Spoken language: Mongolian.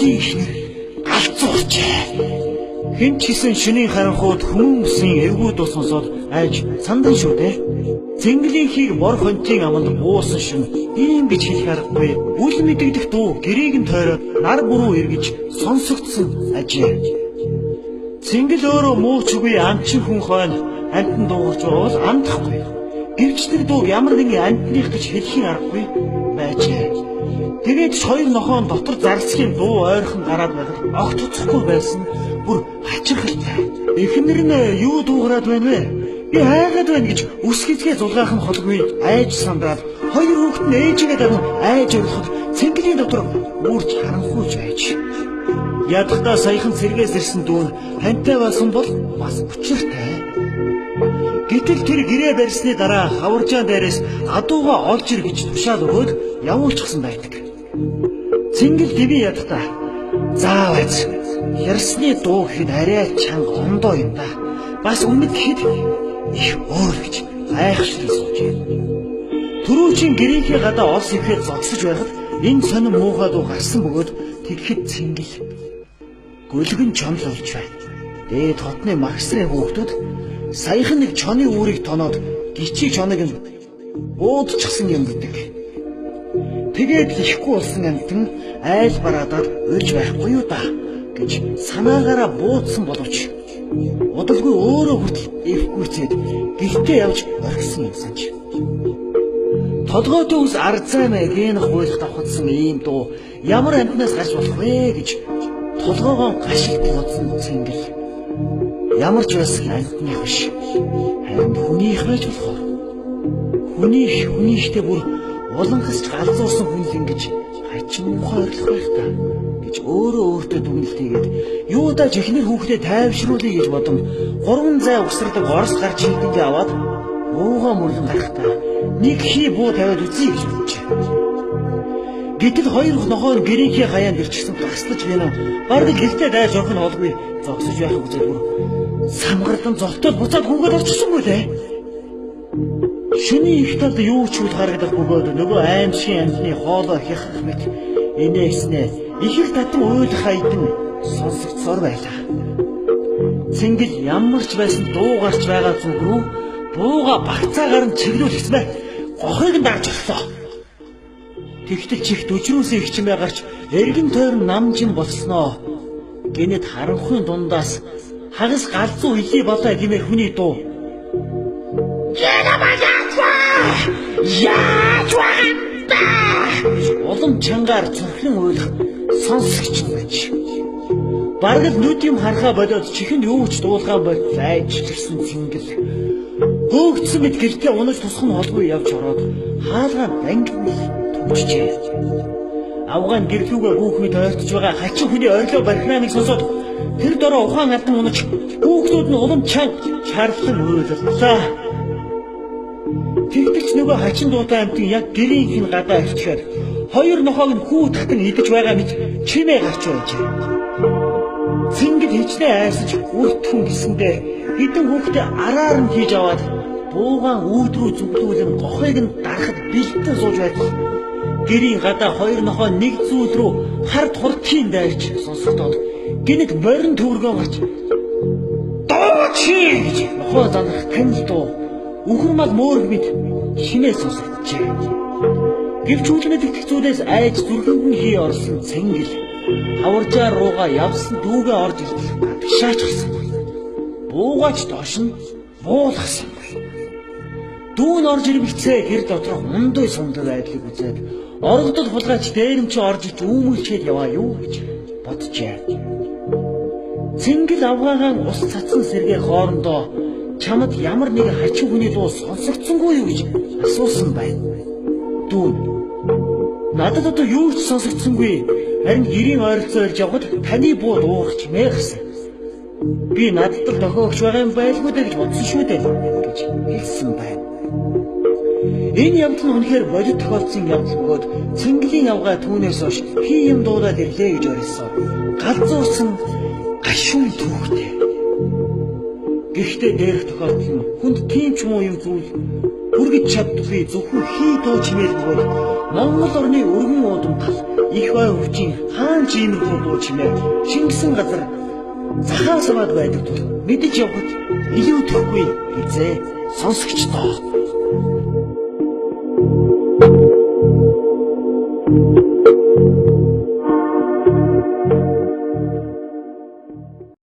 Цэнгэлийн ихнэр галзуурчээ. Хэн ч гэсэн шөнийн харанхууд хүмүүсийн эвгүүд сонсоод айж сандан шүү дээ. Цэнгэлийнхийг бор хончийн аманд буусан шин ийм гэж хэлэх аргагүй. Үл мэдэгдэх дуу гэрээг нь тойроод нар бүрүү эргэж сонсогдсон ажээ. Цэнгэл өөрөө муучгүй амчин хүн хойно амтан дуугарч бол амтахгүй. Гэвч тэр дуу ямар нэгэн амтных гэж хэлхийн аргагүй байжээ. Тэгээд хоёр нохоон дотор зарлсхийн дуу ойрхон гараад байгаад огт туцахгүй байсан бүр хачирхалтай. Эхнэр нь юу дуугараад байна вэ? Би хайгаад байна гэж үс хизгээ зулгаах нь холгүй айж сандраад хоёр хүүхэд нь ээжигээ даган айж орлоход цэнгэлийн дотор үрж харанхуйж байж. Ядахтаа саяхан цэргээс ирсэн дүүн хантай байсан бол бас учиртай. Гэтэл тэр гэрээ барьсны дараа хаваржаан дээрээс адууга олж ир гэж тушаал өгөөд явуулчихсан байдаг. Цэнгэл дэви ядахтаа заавал ярсны дуу гэхэд арай чанга ондоо юм да. Бас өмнөд гэхэд их өөр гэж гайхшиг суужээ. Түрүүчийн гэрийнхээ гадаа олс ихэд зогсож байхад энэ сонин муухай дуу гарсан бөгөөд тэгэхэд цэнгэл гөлгөн чонл олж байна. Дээд хотны магсрын хүүхдүүд саяхан нэг чоны үүрийг тоноод гिचиг чоныг нь буудчихсан юм гэдэг. Тэгээд ихгүй болсон амтан айл бараадаад ölж байхгүй юу да гэж санаагаараа буудсан боловч удалгүй өөрөө хүртэл эвгүйцээд гихтээ явж орхисон юм санаж. Толгойтой ус арзаймаа гэн хуйлах давхацсан ийм дуу ямар амтнаас гарч болох вэ гэж толгоогоо гашилт бодсон цэнгэл. Ямар ч байсан амтных биш. Харин хүнийх байж болох. Хүнийхтэй бүр улангасч галзуурсан хүн л ингэж хачин мухай орлох байх та гэж өөрөө өөртөө дүгнэлтийгээд юудаж ихнэр хүүхдээ тайвшруулъя гэж бодон 3 зай угсардаг орос гарч хилдэндээ аваад уугаа мөрлөн гарахтаа нэг хий буу тавиад үзье гэж боджээ. Гэтэл хоёр нохоо гэрийнхээ хаяанд ирчихсэн таслаж гэнэ. Бараг гэртээ дайж орох нь олгүй зогсож байх үзэл бүр самгардан золтол буцаад хүүгээд орчихсонгүй лээ. Шүний их талд юу ч үл харагдах бөгөөд нөгөө аимшигын амтны хоолоо хяхах мэт инээснээ их их татан уйлах айдан сонсогдсоор байлаа. Цэнгэл ямар ч байсан дуу гарч байгаа зүг рүү бууга багцаагаар нь чиглүүлсэн бай. Гохыг нь дарж орлоо. Тэгтэл чихт өчрөөсөө их чимээ гарч эргэн тойрон намжин болсноо. Гэнэт харанхуйн дундаас хагас галзуу илий болоо гэмээр хүний дуу. Улам чангаар зүрхэн уйлах сонсогч байж. Бараг нүд юм харахаа болоод чихэнд юу ч дуулахаа бол айжчихсан цэнгэл. Хөөгдсөн мэт гэртээ унаж тусах нь олгүй явж ороод хаалгаа ангин төвчжээ. Авгаан гэрлүүгээ хүүхмэд ойртож байгаа хачин хүний орилоо бархнааныг сонсоод тэр дороо ухаан алдан унаж хүүхдүүд нь улам чанга чарлан уйлаллаа. Тэгтэлч нөгөө хачин дуутай амтын яг гэрийнх нь гадаа ирчихээр хоёр нохоог нь хүү татан идэж байгаа мэт чимээ гарч байжээ. Цэнгэл хичнээн айсаж үртхэн гисэндээ хэдэн хүүхдээ араар нь хийж аваад буугаан үүд рүү зүглүүлэн гохыг нь дарахад бэлтэн сууж байдаг. Гэрийн гадаа хоёр нохоо нэг зүйл рүү хард хурдхийн дайрч сонсогдоод гинэт морин төвөргөө гарч дооchi гэж нохоо занах танил дуу үхэрмал мөөрг мэд шинээ сонсогджээ. Гэвч үүлнэд итгэх зүйлээс айж зүрхэнд нь хий орсон цэнгэл хаваржаар руугаа явсан дүүгээ орж ирдэл гадагшаач гарсангүй. Буугаач доош нь буулгасангүй. Дүүн орж ирвэлцээ гэр доторх мундай сундаг байдлыг үзээд оргодол хулгайч дээрэмч орж ич үүмэлчээд яваа юу гэж боджээ. Цэнгэл авгаагаан ус цацсан сэргээ хоорондоо чамд ямар нэг хачин хүний дуу сонсогдсонгүй юу гэж асуусан байна. Дүүн надад одоо юу ч сонсогдсонгүй. Харин гэрийн ойролцоо ирж явхад таны буу дуугч мээрсэн. Би надад л дохиогч байгаа юм байлгүй дээ гэж бодсон шүү дээ гэж хэлсэн байна. Энэ явдал нь үнэхээр бодит тохиолдсон явдал бөгөөд цэнгэлийн авгаа түүнээс хойш хий юм дуудаад ирлээ гэж орилсон. Галзуурсан гашуун түүхтэй. Гэхдээ дээрх тохиолдол нь хүнд тийм ч муу юм зүйл хүргэж чаддгүй зөвхөн хий тоо чимээл бөгөөд Монгол орны өргөн уудам тал их бай өвчин хаан чимэрхүү дуу чимээ шингэсэн газар захаас аваад байдаг тул мэдэж явахад илүү төхгүй эзээ сонсогчдоо.